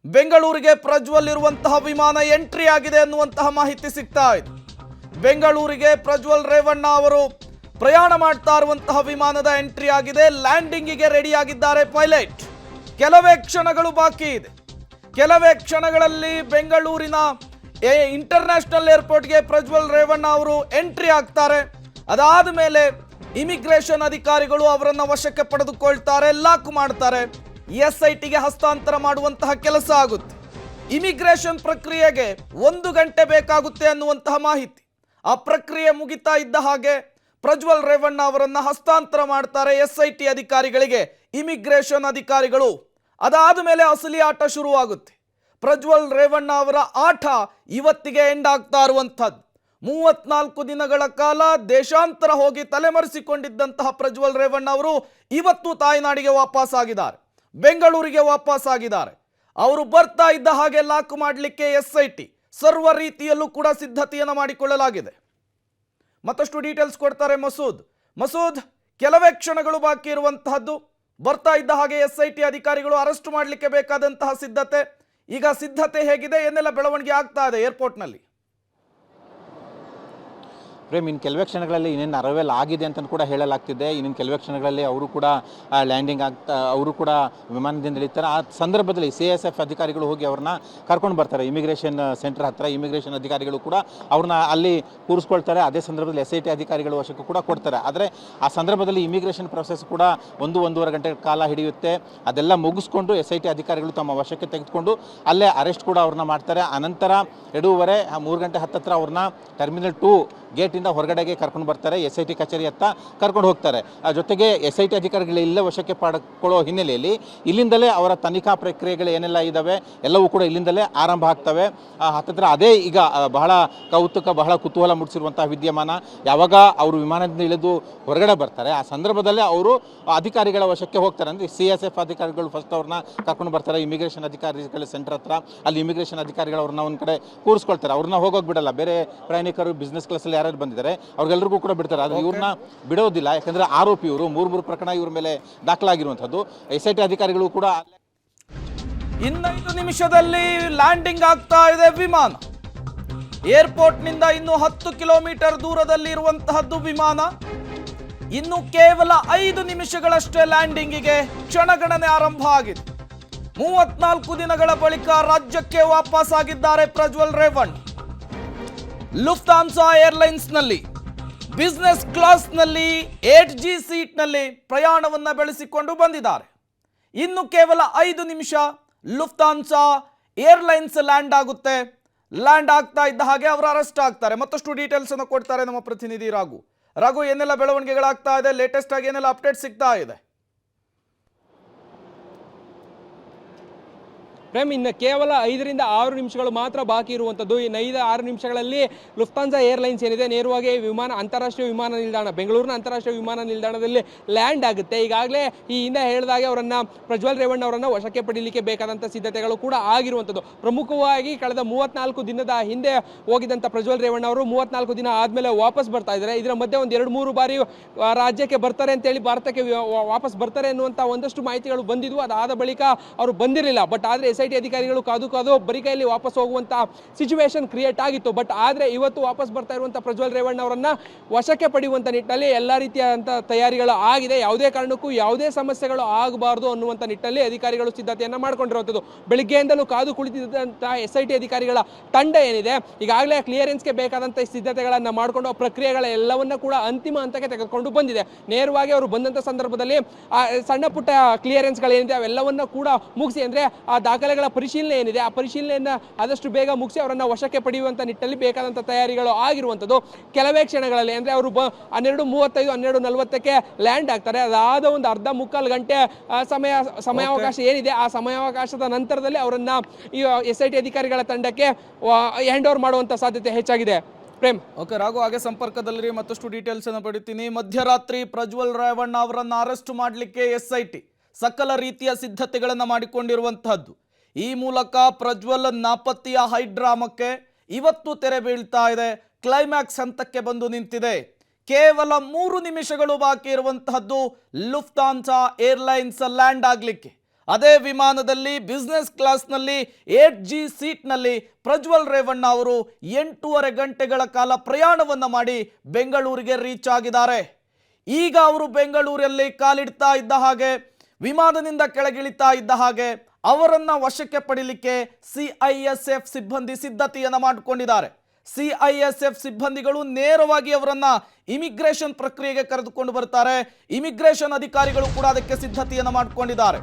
ಬೆಂಗಳೂರಿಗೆ ಪ್ರಜ್ವಲ್ ಇರುವಂತಹ ವಿಮಾನ ಎಂಟ್ರಿ ಆಗಿದೆ ಅನ್ನುವಂತಹ ಮಾಹಿತಿ ಸಿಗ್ತಾ ಇದೆ. ಬೆಂಗಳೂರಿಗೆ ಪ್ರಜ್ವಲ್ ರೇವಣ್ಣ ಅವರು ಪ್ರಯಾಣ ಮಾಡ್ತಾ ಇರುವಂತಹ ವಿಮಾನದ ಎಂಟ್ರಿ ಆಗಿದೆ. ಲ್ಯಾಂಡಿಂಗಿಗೆ ರೆಡಿ ಆಗಿದ್ದಾರೆ ಪೈಲಟ್. ಕೆಲವೇ ಕ್ಷಣಗಳು ಬಾಕಿ ಇದೆ. ಕೆಲವೇ ಕ್ಷಣಗಳಲ್ಲಿ ಬೆಂಗಳೂರಿನ ಇಂಟರ್ನ್ಯಾಷನಲ್ ಏರ್ಪೋರ್ಟ್ಗೆ ಪ್ರಜ್ವಲ್ ರೇವಣ್ಣ ಅವರು ಎಂಟ್ರಿ ಆಗ್ತಾರೆ. ಅದಾದ ಮೇಲೆ ಇಮಿಗ್ರೇಷನ್ ಅಧಿಕಾರಿಗಳು ಅವರನ್ನು ವಶಕ್ಕೆ ಪಡೆದುಕೊಳ್ತಾರೆ, ಲಾಕ್ ಮಾಡ್ತಾರೆ. SITಗೆ ಹಸ್ತಾಂತರ ಮಾಡುವಂತಹ ಕೆಲಸ ಆಗುತ್ತೆ. ಇಮಿಗ್ರೇಷನ್ ಪ್ರಕ್ರಿಯೆಗೆ 1 ಗಂಟೆ ಬೇಕಾಗುತ್ತೆ ಅನ್ನುವಂತಹ ಮಾಹಿತಿ. ಆ ಪ್ರಕ್ರಿಯೆ ಮುಗಿತಾ ಇದ್ದ ಹಾಗೆ ಪ್ರಜ್ವಲ್ ರೇವಣ್ಣ ಅವರನ್ನ ಹಸ್ತಾಂತರ ಮಾಡ್ತಾರೆ SIT ಅಧಿಕಾರಿಗಳಿಗೆ, ಇಮಿಗ್ರೇಷನ್ ಅಧಿಕಾರಿಗಳು. ಅದಾದ ಮೇಲೆ ಅಸಲಿ ಆಟ ಶುರುವಾಗುತ್ತೆ. ಪ್ರಜ್ವಲ್ ರೇವಣ್ಣ ಅವರ ಆಟ ಇವತ್ತಿಗೆ ಎಂಡ್ ಆಗ್ತಾ ಇರುವಂಥದ್ದು. 34 ದಿನಗಳ ಕಾಲ ದೇಶಾಂತರ ಹೋಗಿ ತಲೆಮರೆಸಿಕೊಂಡಿದ್ದಂತಹ ಪ್ರಜ್ವಲ್ ರೇವಣ್ಣ ಅವರು ಇವತ್ತು ತಾಯ್ನಾಡಿಗೆ ವಾಪಸ್ ಆಗಿದ್ದಾರೆ, ಬೆಂಗಳೂರಿಗೆ ವಾಪಸ್ ಆಗಿದ್ದಾರೆ. ಅವರು ಬರ್ತಾ ಇದ್ದ ಹಾಗೆ ಲಾಕ್ ಮಾಡಲಿಕ್ಕೆ SIT ಸರ್ವ ರೀತಿಯಲ್ಲೂ ಕೂಡ ಸಿದ್ಧತೆಯನ್ನು ಮಾಡಿಕೊಳ್ಳಲಾಗಿದೆ. ಮತ್ತಷ್ಟು ಡೀಟೇಲ್ಸ್ ಕೊಡ್ತಾರೆ ಮಸೂದ್. ಕೆಲವೇ ಕ್ಷಣಗಳು ಬಾಕಿ ಇರುವಂತಹದ್ದು. ಬರ್ತಾ ಇದ್ದ ಹಾಗೆ SIT ಅಧಿಕಾರಿಗಳು ಅರೆಸ್ಟ್ ಮಾಡಲಿಕ್ಕೆ ಬೇಕಾದಂತಹ ಸಿದ್ಧತೆ. ಈಗ ಸಿದ್ಧತೆ ಹೇಗಿದೆ, ಏನೆಲ್ಲ ಬೆಳವಣಿಗೆ ಆಗ್ತಾ ಇದೆ ಏರ್ಪೋರ್ಟ್ನಲ್ಲಿ? ಪ್ರೇಮ್, ಇನ್ನು ಕೆಲವೇ ಕ್ಷಣಗಳಲ್ಲಿ ಇನ್ನೇನು ಅರೈವಲ್ ಆಗಿದೆ ಅಂತ ಕೂಡ ಹೇಳಲಾಗ್ತಿದೆ. ಇನ್ನೇನು ಕೆಲವೇ ಕ್ಷಣಗಳಲ್ಲಿ ಅವರು ಕೂಡ ಲ್ಯಾಂಡಿಂಗ್ ಅವರು ಕೂಡ ವಿಮಾನದಿಂದ ಇಳಿತಾರೆ. ಆ ಸಂದರ್ಭದಲ್ಲಿ CSF ಅಧಿಕಾರಿಗಳು ಹೋಗಿ ಅವ್ರನ್ನ ಕರ್ಕೊಂಡು ಬರ್ತಾರೆ ಇಮಿಗ್ರೇಷನ್ ಸೆಂಟರ್ ಹತ್ರ. ಇಮಿಗ್ರೇಷನ್ ಅಧಿಕಾರಿಗಳು ಕೂಡ ಅವ್ರನ್ನ ಅಲ್ಲಿ ಕೂರಿಸ್ಕೊಳ್ತಾರೆ. ಅದೇ ಸಂದರ್ಭದಲ್ಲಿ SIT ಅಧಿಕಾರಿಗಳು ವಶಕ್ಕೂ ಕೂಡ ಕೊಡ್ತಾರೆ. ಆದರೆ ಆ ಸಂದರ್ಭದಲ್ಲಿ ಇಮಿಗ್ರೇಷನ್ ಪ್ರೊಸೆಸ್ ಕೂಡ 1-1.5 ಗಂಟೆ ಕಾಲ ಹಿಡಿಯುತ್ತೆ. ಅದೆಲ್ಲ ಮುಗಿಸ್ಕೊಂಡು SIT ಅಧಿಕಾರಿಗಳು ತಮ್ಮ ವಶಕ್ಕೆ ತೆಗೆದುಕೊಂಡು ಅಲ್ಲೇ ಅರೆಸ್ಟ್ ಕೂಡ ಅವ್ರನ್ನ ಮಾಡ್ತಾರೆ. ಅನಂತರ 2:30-3 ಗಂಟೆ ಹತ್ತತ್ರ ಅವ್ರನ್ನ ಟರ್ಮಿನಲ್ 2 ಗೇಟಿಂದ ಹೊರಗಡೆಗೆ ಕರ್ಕೊಂಡು ಬರ್ತಾರೆ. SIT ಕಚೇರಿ ಹತ್ತ ಕರ್ಕೊಂಡು ಹೋಗ್ತಾರೆ. ಜೊತೆಗೆ SIT ಅಧಿಕಾರಿಗಳು ಇಲ್ಲೇ ವಶಕ್ಕೆ ಪಡ್ಕೊಳ್ಳೋ ಹಿನ್ನೆಲೆಯಲ್ಲಿ ಇಲ್ಲಿಂದಲೇ ಅವರ ತನಿಖಾ ಪ್ರಕ್ರಿಯೆಗಳು ಏನೆಲ್ಲ ಇದ್ದಾವೆ ಎಲ್ಲವೂ ಕೂಡ ಇಲ್ಲಿಂದಲೇ ಆರಂಭ ಆಗ್ತವೆ. ಹತ್ತಿರ ಅದೇ ಈಗ ಬಹಳ ಕೌತುಕ, ಬಹಳ ಕುತೂಹಲ ಮೂಡಿಸಿರುವಂತಹ ವಿದ್ಯಮಾನ. ಯಾವಾಗ ಅವರು ವಿಮಾನದಿಂದ ಇಳಿದು ಹೊರಗಡೆ ಬರ್ತಾರೆ ಆ ಸಂದರ್ಭದಲ್ಲೇ ಅವರು ಅಧಿಕಾರಿಗಳ ವಶಕ್ಕೆ ಹೋಗ್ತಾರೆ. ಅಂದರೆ CSF ಅಧಿಕಾರಿಗಳು ಫಸ್ಟ್ ಅವ್ರನ್ನ ಕರ್ಕೊಂಡು ಬರ್ತಾರೆ ಇಮಿಗ್ರೇಷನ್ ಅಧಿಕಾರಿಗಳ ಸೆಂಟರ್ ಹತ್ರ. ಅಲ್ಲಿ ಇಮಿಗ್ರೇಷನ್ ಅಧಿಕಾರಿಗಳು ಅವ್ರನ್ನ ಒಂದು ಕಡೆ ಕೂರಿಸ್ಕೊಳ್ತಾರೆ. ಅವ್ರನ್ನ ಹೋಗೋಕೆ ಬಿಡಲ್ಲ. ಬೇರೆ ಪ್ರಯಾಣಿಕರು ಬಿಸ್ನೆಸ್ ಕ್ಲಾಸಲ್ಲಿ ಯಾರು ಬಂದಿದ್ದಾರೆ ಅವ್ರಿಗೆಲ್ಲರಿಗೂ ಕೂಡ ಬಿಡ್ತಾರೆ. ಆದರೆ ಇವ್ರನ್ನ ಬಿಡೋದಿಲ್ಲ. ಯಾಕಂದರೆ ಆರೋಪಿ ಇವರು, 3 ಪ್ರಕರಣ ಇವ್ರ ಮೇಲೆ ದಾಖಲಾಗಿರುವಂಥದ್ದು. SIT ಅಧಿಕಾರಿಗಳು ಕೂಡ 5 ನಿಮಿಷದಲ್ಲಿ ಲ್ಯಾಂಡಿಂಗ್ ಆಗ್ತಾ ಇದೆ ವಿಮಾನ. ಏರ್ಪೋರ್ಟ್ನಿಂದ ಇನ್ನು 10 ಕಿಲೋಮೀಟರ್ ದೂರದಲ್ಲಿ ಇರುವಂತಹದ್ದು ವಿಮಾನ. ಇನ್ನು ಕೇವಲ 5 ನಿಮಿಷಗಳಷ್ಟೇ ಲ್ಯಾಂಡಿಂಗಿಗೆ ಕ್ಷಣಗಣನೆ ಆರಂಭ ಆಗಿದೆ. 34 ದಿನಗಳ ಬಳಿಕ ರಾಜ್ಯಕ್ಕೆ ವಾಪಸ್ ಆಗಿದ್ದಾರೆ ಪ್ರಜ್ವಲ್ ರೇವಣ್ಣ. ಲುಫ್ತಾನ್ಸಾ ಏರ್ಲೈನ್ಸ್ನಲ್ಲಿ ಬಿಸ್ನೆಸ್ ಕ್ಲಾಸ್ನಲ್ಲಿ 8G ಸೀಟ್ನಲ್ಲಿ ಪ್ರಯಾಣವನ್ನ ಬೆಳೆಸಿಕೊಂಡು ಬಂದಿದ್ದಾರೆ. ಇನ್ನು ಕೇವಲ 5 ನಿಮಿಷ ಲುಫ್ತಾನ್ಸಾ ಏರ್ಲೈನ್ಸ್ ಲ್ಯಾಂಡ್ ಆಗುತ್ತೆ. ಲ್ಯಾಂಡ್ ಆಗ್ತಾ ಇದ್ದ ಹಾಗೆ ಅವರು ಅರೆಸ್ಟ್ ಆಗ್ತಾರೆ. ಮತ್ತಷ್ಟು ಡೀಟೇಲ್ಸ್ ಅನ್ನು ಕೊಡ್ತಾರೆ ನಮ್ಮ ಪ್ರತಿನಿಧಿ ರಾಘು. ಏನೆಲ್ಲ ಬೆಳವಣಿಗೆಗಳಾಗ್ತಾ ಇದೆ, ಲೇಟೆಸ್ಟ್ ಆಗಿ ಏನೆಲ್ಲ ಅಪ್ಡೇಟ್ ಸಿಗ್ತಾ ಇದೆ? ಪ್ರೇಮ್, ಇನ್ನು ಕೇವಲ 5-6 ನಿಮಿಷಗಳು ಮಾತ್ರ ಬಾಕಿ ಇರುವಂಥದ್ದು. ಇನ್ನು 5-6 ನಿಮಿಷಗಳಲ್ಲಿ ಲುಫ್ತಾನ್ಸಾ ಏರ್ಲೈನ್ಸ್ ಏನಿದೆ ನೇರವಾಗಿ ಅಂತಾರಾಷ್ಟ್ರೀಯ ವಿಮಾನ ನಿಲ್ದಾಣ, ಬೆಂಗಳೂರಿನ ಅಂತಾರಾಷ್ಟ್ರೀಯ ವಿಮಾನ ನಿಲ್ದಾಣದಲ್ಲಿ ಲ್ಯಾಂಡ್ ಆಗುತ್ತೆ. ಈಗಾಗಲೇ ಈ ಹಿಂದೆ ಹೇಳಿದಾಗೆ ಅವರನ್ನು ಪ್ರಜ್ವಲ್ ರೇವಣ್ಣ ಅವರನ್ನು ವಶಕ್ಕೆ ಪಡೀಲಿಕ್ಕೆ ಬೇಕಾದಂಥ ಸಿದ್ಧತೆಗಳು ಕೂಡ ಆಗಿರುವಂಥದ್ದು. ಪ್ರಮುಖವಾಗಿ ಕಳೆದ 34 ದಿನದ ಹಿಂದೆ ಹೋಗಿದ್ದಂಥ ಪ್ರಜ್ವಲ್ ರೇವಣ್ಣ ಅವರು 34 ದಿನ ಆದಮೇಲೆ ವಾಪಸ್ ಬರ್ತಾ ಇದ್ದಾರೆ. ಇದರ ಮಧ್ಯೆ ಒಂದು 2-3 ಬಾರಿ ರಾಜ್ಯಕ್ಕೆ ಬರ್ತಾರೆ ಅಂತೇಳಿ, ಭಾರತಕ್ಕೆ ವಾಪಸ್ ಬರ್ತಾರೆ ಅನ್ನುವಂಥ ಒಂದಷ್ಟು ಮಾಹಿತಿಗಳು ಬಂದಿದ್ವು. ಅದಾದ ಬಳಿಕ ಅವರು ಬಂದಿರಲಿಲ್ಲ. ಬಟ್ ಆದರೆ SIT ಅಧಿಕಾರಿಗಳು ಕಾದು ಬರಿ ಕೈಯಲ್ಲಿ ವಾಪಸ್ ಹೋಗುವಂತ ಸಿಚುವೇಶನ್ ಕ್ರಿಯೇಟ್ ಆಗಿತ್ತು. ಬಟ್ ಆದರೆ ಇವತ್ತು ವಾಪಸ್ ಬರ್ತಾ ಇರುವಂತ ಪ್ರಜ್ವಲ್ ರೇವಣ್ಣ ಅವರನ್ನ ವಶಕ್ಕೆ ಪಡೆಯುವಂತ ನಿಟ್ಟಿನಲ್ಲಿ ಎಲ್ಲ ರೀತಿಯಾದಂಥ ತಯಾರಿಗಳು ಆಗಿದೆ. ಯಾವುದೇ ಕಾರಣಕ್ಕೂ ಯಾವುದೇ ಸಮಸ್ಯೆಗಳು ಆಗಬಾರದು ಅನ್ನುವಂಥ ನಿಟ್ಟಿನಲ್ಲಿ ಅಧಿಕಾರಿಗಳು ಸಿದ್ಧತೆಯನ್ನು ಮಾಡ್ಕೊಂಡಿರುವಂಥದ್ದು. ಬೆಳಿಗ್ಗೆಯಿಂದಲೂ ಕಾದು ಕುಳಿತಿದ್ದಂತಹ SIT ಅಧಿಕಾರಿಗಳ ತಂಡ ಏನಿದೆ ಈಗಾಗಲೇ ಕ್ಲಿಯರೆನ್ಸ್ಗೆ ಬೇಕಾದಂಥ ಸಿದ್ಧತೆಗಳನ್ನು ಮಾಡಿಕೊಂಡು ಆ ಪ್ರಕ್ರಿಯೆಗಳ ಎಲ್ಲವನ್ನ ಕೂಡ ಅಂತಿಮ ಹಂತಕ್ಕೆ ತೆಗೆದುಕೊಂಡು ಬಂದಿದೆ. ನೇರವಾಗಿ ಅವರು ಬಂದಂಥ ಸಂದರ್ಭದಲ್ಲಿ ಸಣ್ಣ ಪುಟ್ಟ ಕ್ಲಿಯರೆನ್ಸ್ಗಳೇನಿದೆ ಅವೆಲ್ಲವನ್ನ ಕೂಡ ಮುಗಿಸಿ, ಅಂದರೆ ಆ ದಾಖಲೆಗಳ ಪರಿಶೀಲನೆ ಏನಿದೆ ಆ ಪರಿಶೀಲನೆಯನ್ನು ಆದಷ್ಟು ಬೇಗ ಮುಗಿಸಿ ಅವರನ್ನು ವಶಕ್ಕೆ ಪಡೆಯುವಂಥ ನಿಟ್ಟಿನಲ್ಲಿ ಬೇಕಾದಂಥ ತಯಾರಿಗಳು ಆಗಿರುವಂಥದ್ದು. ಕೆಲವೇ ಕ್ಷಣಗಳಲ್ಲಿ, ಅಂದರೆ ಅವರು 12:35 12:40ಕ್ಕೆ ಲ್ಯಾಂಡ್ ಆಗ್ತಾರೆ. ಅದಾದ ಒಂದು ಅರ್ಧ-ಮುಕ್ಕಾಲು ಗಂಟೆ ಸಮಯಾವಕಾಶ ಏನಿದೆ ಆ ಸಮಯಾವಕಾಶದ ನಂತರದಲ್ಲಿ ಅವರನ್ನು ಈ SIT ಅಧಿಕಾರಿಗಳ ತಂಡಕ್ಕೆ ಹ್ಯಾಂಡ್ ಓವರ್ ಮಾಡುವಂಥ ಸಾಧ್ಯತೆ ಹೆಚ್ಚಾಗಿದೆ. ಪ್ರೇಮ್, ಓಕೆ ರಾಘು, ಹಾಗೆ ಸಂಪರ್ಕದಲ್ಲಿ ಮತ್ತಷ್ಟು ಡೀಟೇಲ್ಸ್ ಅನ್ನು ಪಡಿತೀನಿ. ಮಧ್ಯರಾತ್ರಿ ಪ್ರಜ್ವಲ್ ರೇವಣ್ಣ ಅವರನ್ನು ಅರೆಸ್ಟ್ ಮಾಡಲಿಕ್ಕೆ SIT ಸಕಲ ರೀತಿಯ ಸಿದ್ಧತೆಗಳನ್ನು ಮಾಡಿಕೊಂಡಿರುವಂತಹದ್ದು. ಈ ಮೂಲಕ ಪ್ರಜ್ವಲ್ ನಾಪತ್ತೆಯ ಹೈಡ್ರಾಮಕ್ಕೆ ಇವತ್ತು ತೆರೆ ಬೀಳ್ತಾ ಇದೆ. ಕ್ಲೈಮ್ಯಾಕ್ಸ್ ಹಂತಕ್ಕೆ ಬಂದು ನಿಂತಿದೆ. ಕೇವಲ 3 ನಿಮಿಷಗಳು ಬಾಕಿ ಇರುವಂತಹದ್ದು ಲುಫ್ತಾನ್ಸಾ ಏರ್ಲೈನ್ಸ್ ಲ್ಯಾಂಡ್ ಆಗಲಿಕ್ಕೆ. ಅದೇ ವಿಮಾನದಲ್ಲಿ ಬಿಸ್ನೆಸ್ ಕ್ಲಾಸ್ನಲ್ಲಿ 8G ಸೀಟ್ನಲ್ಲಿ ಪ್ರಜ್ವಲ್ ರೇವಣ್ಣ ಅವರು 8.5 ಗಂಟೆಗಳ ಕಾಲ ಪ್ರಯಾಣವನ್ನು ಮಾಡಿ ಬೆಂಗಳೂರಿಗೆ ರೀಚ್ ಆಗಿದ್ದಾರೆ. ಈಗ ಅವರು ಬೆಂಗಳೂರಲ್ಲಿ ಕಾಲಿಡ್ತಾ ಇದ್ದ ಹಾಗೆ, ವಿಮಾನದಿಂದ ಕೆಳಗಿಳಿತಾ ಇದ್ದ ಹಾಗೆ ಅವರನ್ನ ವಶಕ್ಕೆ ಪಡಿಲಿಕ್ಕೆ CISF ಸಿಬ್ಬಂದಿ ಸಿದ್ಧತೆಯನ್ನು ಮಾಡಿಕೊಂಡಿದ್ದಾರೆ. CISF ಸಿಬ್ಬಂದಿಗಳು ನೇರವಾಗಿ ಅವರನ್ನ ಇಮಿಗ್ರೇಷನ್ ಪ್ರಕ್ರಿಯೆಗೆ ಕರೆದುಕೊಂಡು ಬರ್ತಾರೆ. ಇಮಿಗ್ರೇಷನ್ ಅಧಿಕಾರಿಗಳು ಕೂಡ ಅದಕ್ಕೆ ಸಿದ್ಧತೆಯನ್ನು ಮಾಡಿಕೊಂಡಿದ್ದಾರೆ.